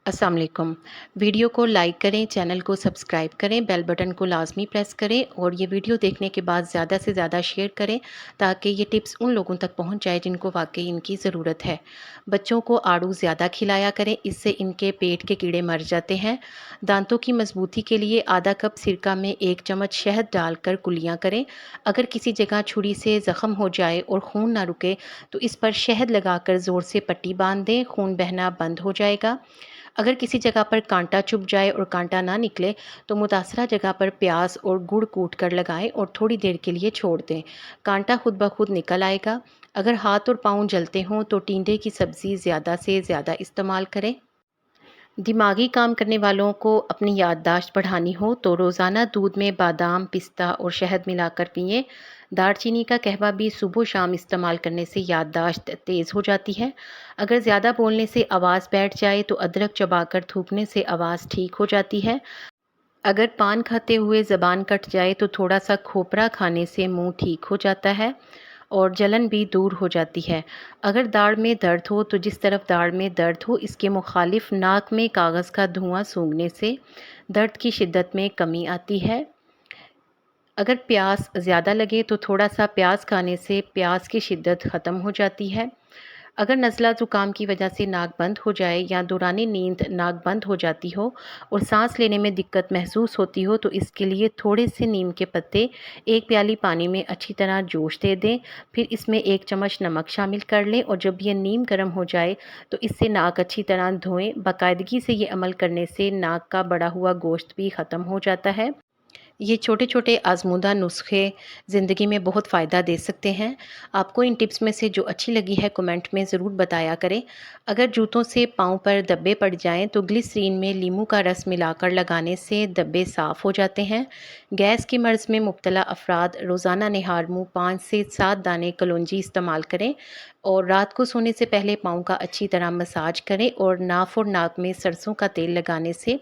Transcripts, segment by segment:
अस्सलाम वालेकुम। वीडियो को लाइक करें, चैनल को सब्सक्राइब करें, बेल बटन को लाज़मी प्रेस करें और ये वीडियो देखने के बाद ज़्यादा से ज़्यादा शेयर करें ताकि ये टिप्स उन लोगों तक पहुंच जाए जिनको वाकई इनकी ज़रूरत है। बच्चों को आड़ू ज़्यादा खिलाया करें, इससे इनके पेट के कीड़े मर जाते हैं। दांतों की मजबूती के लिए आधा कप सिरका में 1 चम्मच शहद डालकर कुलियाँ करें। अगर किसी जगह छुरी से ज़ख्म हो जाए और खून ना रुके तो इस पर शहद लगाकर ज़ोर से पट्टी बांध दें, खून बहना बंद हो जाएगा। अगर किसी जगह पर कांटा चुभ जाए और कांटा ना निकले तो मुतासरा जगह पर प्याज और गुड़ कूट कर लगाएं और थोड़ी देर के लिए छोड़ दें। कांटा खुद ब खुद निकल आएगा। अगर हाथ और पाँव जलते हों तो टिंडे की सब्ज़ी ज़्यादा से ज़्यादा इस्तेमाल करें। दिमागी काम करने वालों को अपनी याददाश्त बढ़ानी हो तो रोज़ाना दूध में बादाम, पिस्ता और शहद मिलाकर पिएं। दालचीनी का कहवा भी सुबह शाम इस्तेमाल करने से याददाश्त तेज़ हो जाती है। अगर ज़्यादा बोलने से आवाज़ बैठ जाए तो अदरक चबाकर थूकने से आवाज़ ठीक हो जाती है। अगर पान खाते हुए ज़बान कट जाए तो थोड़ा सा खोपरा खाने से मुंह ठीक हो जाता है और जलन भी दूर हो जाती है। अगर दाढ़ में दर्द हो तो जिस तरफ दाढ़ में दर्द हो इसके मुखालिफ नाक में कागज़ का धुआं सूंघने से दर्द की शिद्दत में कमी आती है। अगर प्यास ज़्यादा लगे तो थोड़ा सा प्याज खाने से प्यास की शिद्दत ख़त्म हो जाती है। अगर नज़ला ज़ुकाम की वजह से नाक बंद हो जाए या दौरान नींद नाक बंद हो जाती हो और सांस लेने में दिक्कत महसूस होती हो तो इसके लिए थोड़े से नीम के पत्ते 1 प्याली पानी में अच्छी तरह जोश दे दें। फिर इसमें 1 चम्मच नमक शामिल कर लें और जब ये नीम गर्म हो जाए तो इससे नाक अच्छी तरह धोएं। बाकायदगी से ये अमल करने से नाक का बड़ा हुआ गोश्त भी ख़त्म हो जाता है। ये छोटे छोटे आजमूदा नुस्खे ज़िंदगी में बहुत फ़ायदा दे सकते हैं। आपको इन टिप्स में से जो अच्छी लगी है कमेंट में ज़रूर बताया करें। अगर जूतों से पाँव पर धब्बे पड़ जाएं तो ग्लिसरीन में लीमू का रस मिलाकर लगाने से धब्बे साफ़ हो जाते हैं। गैस की मर्ज़ में मुब्तला अफराद रोज़ाना निहार मुँह 5 से 7 दाने कलौंजी इस्तेमाल करें और रात को सोने से पहले पाँव का अच्छी तरह मसाज करें और नाफ और नाक में सरसों का तेल लगाने से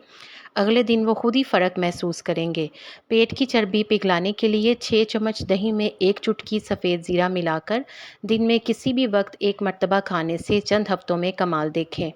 अगले दिन वो खुद ही फ़र्क महसूस करेंगे। पेट की चर्बी पिघलाने के लिए 6 चम्मच दही में 1 चुटकी सफ़ेद ज़ीरा मिलाकर दिन में किसी भी वक्त 1 मरतबा खाने से चंद हफ्तों में कमाल देखें।